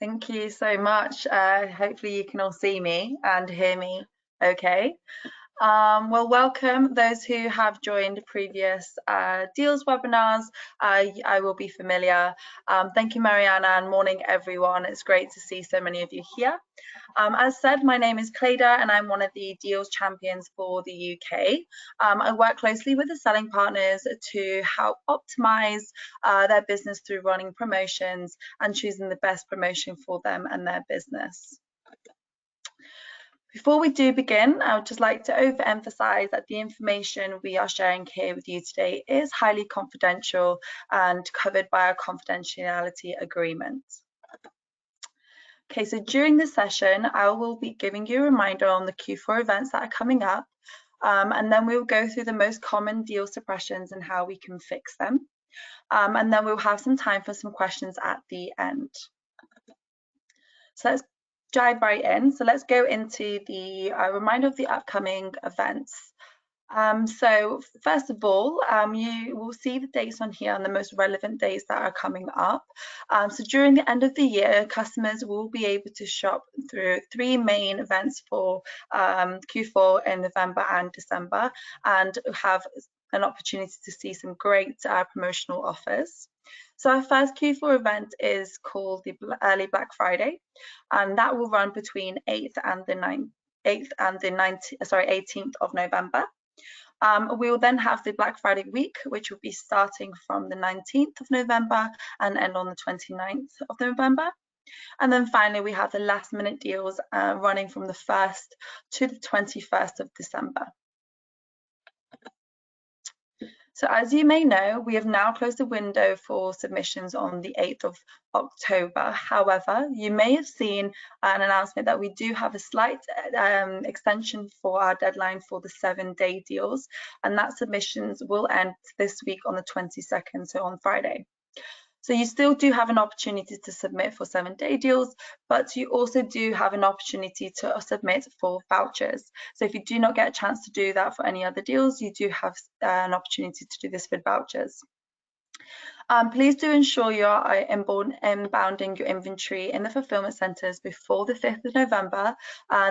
Thank you so much. Hopefully you can all see me and hear me okay. Well, welcome those who have joined previous deals webinars. I will be familiar. Thank you, Mariana, and morning, everyone. It's great to see so many of you here. As said, my name is Cleda and I'm one of the deals champions for the UK. I work closely with the selling partners to help optimize their business through running promotions and choosing the best promotion for them and their business. Before we do begin, I would just like to overemphasize that the information we are sharing here with you today is highly confidential and covered by a confidentiality agreement. Okay, so during this session, I will be giving you a reminder on the Q4 events that are coming up, and then we'll go through the most common deal suppressions and how we can fix them. And then we'll have some time for some questions at the end. So let's dive right in. So let's go into the reminder of the upcoming events. So first of all, you will see the dates on here and the most relevant dates that are coming up. So during the end of the year, customers will be able to shop through 3 main events for Q4 in November and December and have an opportunity to see some great promotional offers. So our first Q4 event is called the Early Black Friday, and that will run between 8th and the 18th of November. We will then have the Black Friday week, which will be starting from the 19th of November and end on the 29th of November. And then finally, we have the last minute deals running from the 1st to the 21st of December. So as you may know, we have now closed the window for submissions on the 8th of October. However, you may have seen an announcement that we do have a slight extension for our deadline for the 7-day deals, and that submissions will end this week on the 22nd, so on Friday. So you still do have an opportunity to submit for 7-day deals, but you also do have an opportunity to submit for vouchers. So if you do not get a chance to do that for any other deals, you do have an opportunity to do this with vouchers. Please do ensure you are inbounding your inventory in the fulfillment centres before the 5th of November.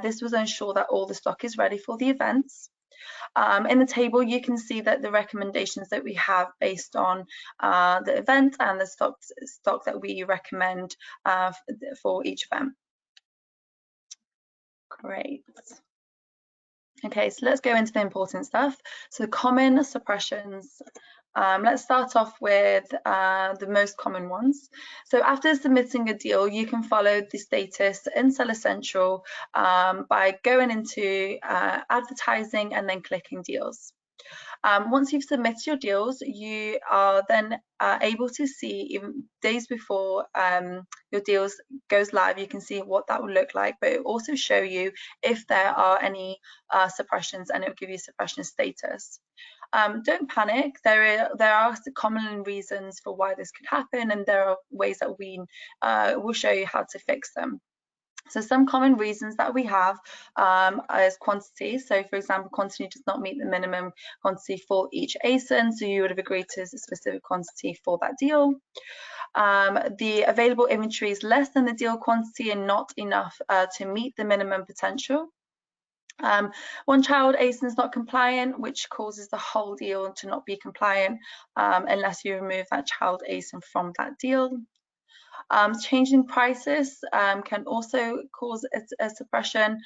This will ensure that all the stock is ready for the events. In the table, you can see that the recommendations that we have based on the event and the stock that we recommend for each event. Great. Okay, so let's go into the important stuff. So the common suppressions. Let's start off with the most common ones. So after submitting a deal, you can follow the status in Seller Central by going into advertising and then clicking deals. Once you've submitted your deals, you are then able to see, even days before your deals goes live, you can see what that will look like, but it will also show you if there are any suppressions, and it will give you suppression status. Don't panic. There are common reasons for why this could happen, and there are ways that we will show you how to fix them. So some common reasons that we have is quantity. So for example, quantity does not meet the minimum quantity for each ASIN, so you would have agreed to a specific quantity for that deal. The available inventory is less than the deal quantity and not enough to meet the minimum potential. One child ASIN is not compliant, which causes the whole deal to not be compliant unless you remove that child ASIN from that deal. Changing prices can also cause a suppression.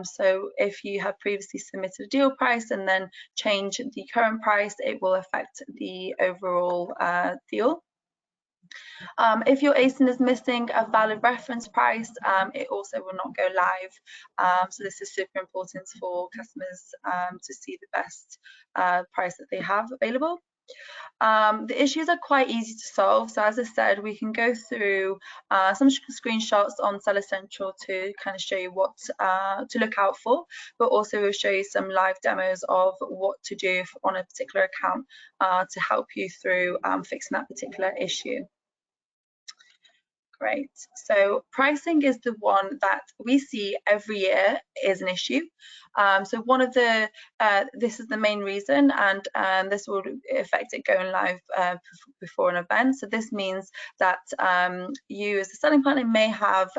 So if you have previously submitted a deal price and then change the current price, it will affect the overall deal. If your ASIN is missing a valid reference price, it also will not go live. So this is super important for customers to see the best price that they have available. The issues are quite easy to solve. So as I said, we can go through some screenshots on Seller Central to kind of show you what to look out for, but also we'll show you some live demos of what to do on a particular account to help you through fixing that particular issue. Great. So pricing is the one that we see every year is an issue. So one of the, this is the main reason, and this will affect it going live before an event. So this means that you as a selling partner may have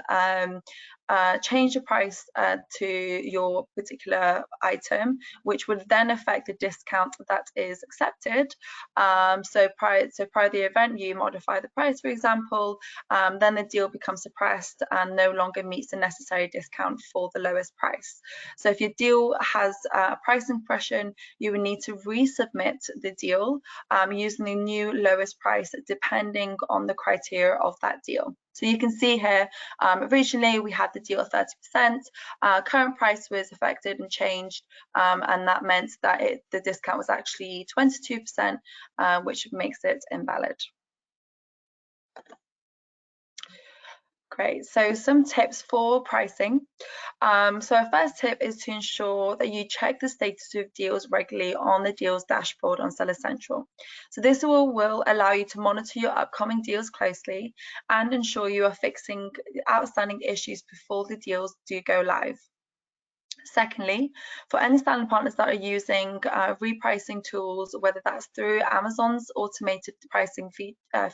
change the price to your particular item, which would then affect the discount that is accepted. So prior to the event, you modify the price, for example, then the deal becomes suppressed and no longer meets the necessary discount for the lowest price. So if your deal has a price impression, you would need to resubmit the deal using the new lowest price depending on the criteria of that deal. So you can see here, originally we had the deal at 30%, current price was affected and changed, and that meant that the discount was actually 22%, which makes it invalid. Great, so some tips for pricing. So our first tip is to ensure that you check the status of deals regularly on the deals dashboard on Seller Central. So this will allow you to monitor your upcoming deals closely and ensure you are fixing outstanding issues before the deals do go live. Secondly, for any selling partners that are using repricing tools, whether that's through Amazon's automated pricing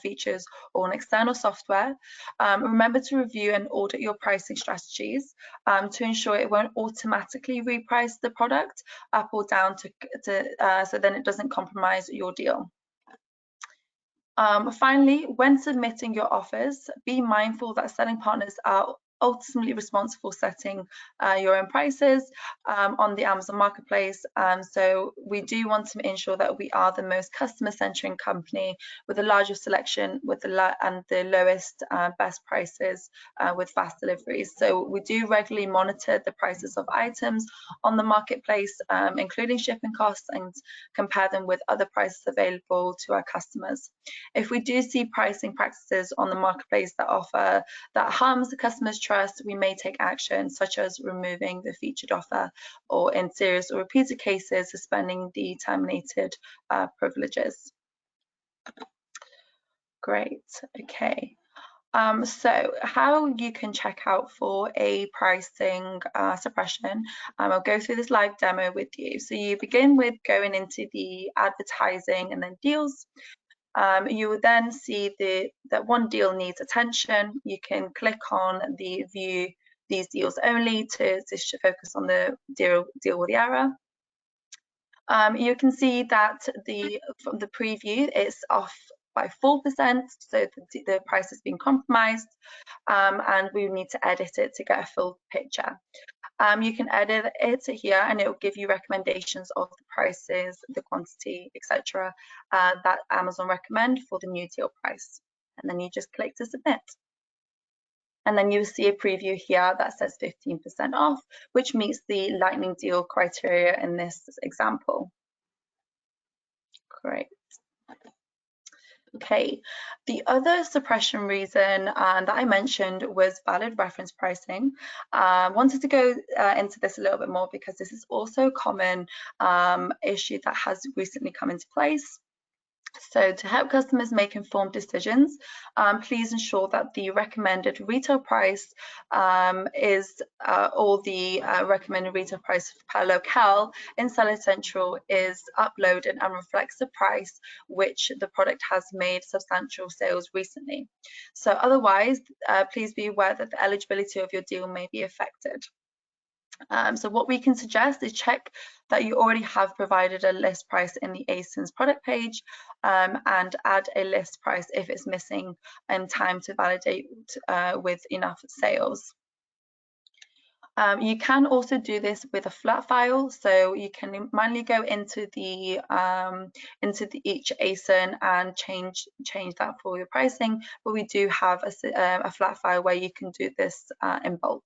features or an external software, remember to review and audit your pricing strategies to ensure it won't automatically reprice the product up or down so then it doesn't compromise your deal. Finally, when submitting your offers, be mindful that selling partners are ultimately responsible for setting your own prices on the Amazon marketplace. So we do want to ensure that we are the most customer-centric company with the largest selection and the lowest best prices with fast deliveries. So we do regularly monitor the prices of items on the marketplace, including shipping costs, and compare them with other prices available to our customers. If we do see pricing practices on the marketplace that harms the customer's trust, we may take action, such as removing the featured offer, or in serious or repeated cases, suspending the terminated privileges. Great, okay. So how you can check out for a pricing suppression, I'll go through this live demo with you. So you begin with going into the advertising and then deals. You will then see that one deal needs attention. You can click on the view these deals only to focus on the deal with the error. You can see that from the preview it's off by 4%, so the price has been compromised, and we need to edit it to get a full picture. You can edit it here and it will give you recommendations of the prices, the quantity, etc. That Amazon recommend for the new deal price. And then you just click to submit. And then you see a preview here that says 15% off, which meets the lightning deal criteria in this example. Great. Okay, the other suppression reason that I mentioned was valid reference pricing. I wanted to go into this a little bit more because this is also a common issue that has recently come into place. So to help customers make informed decisions, please ensure that the recommended retail price is or the recommended retail price per locale in Seller Central is uploaded and reflects the price which the product has made substantial sales recently. So otherwise, please be aware that the eligibility of your deal may be affected. So what we can suggest is check that you already have provided a list price in the ASIN's product page, and add a list price if it's missing in time to validate with enough sales. You can also do this with a flat file, so you can manually go into each ASIN and change that for your pricing, but we do have a flat file where you can do this in bulk.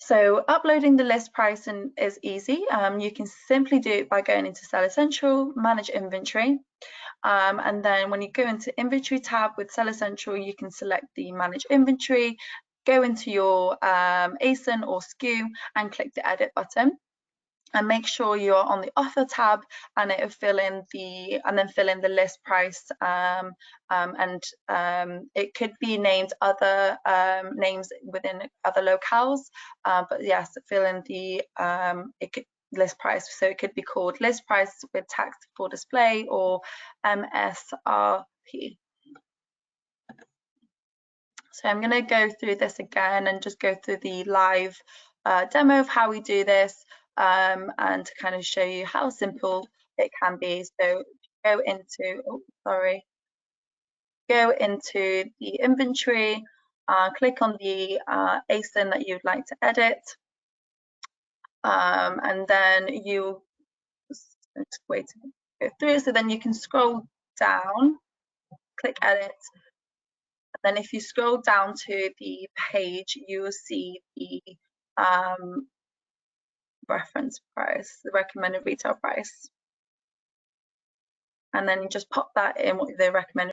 So uploading the list price is easy. You can simply do it by going into Seller Central, manage inventory, and then when you go into inventory tab with Seller Central, you can select the manage inventory, go into your ASIN or SKU and click the edit button. and make sure you're on the offer tab, and it will fill in the list price, and it could be named other names within other locales, but yes, fill in the list price. So it could be called list price with tax for display, or MSRP. So I'm going to go through this again and just go through the live demo of how we do this, and to kind of show you how simple it can be. So go into, go into the inventory, click on the ASIN that you'd like to edit, and then you just wait to go through. So then you can scroll down, click edit. Then if you scroll down to the page, you will see the reference price, the recommended retail price. And then you just pop that in, what the recommended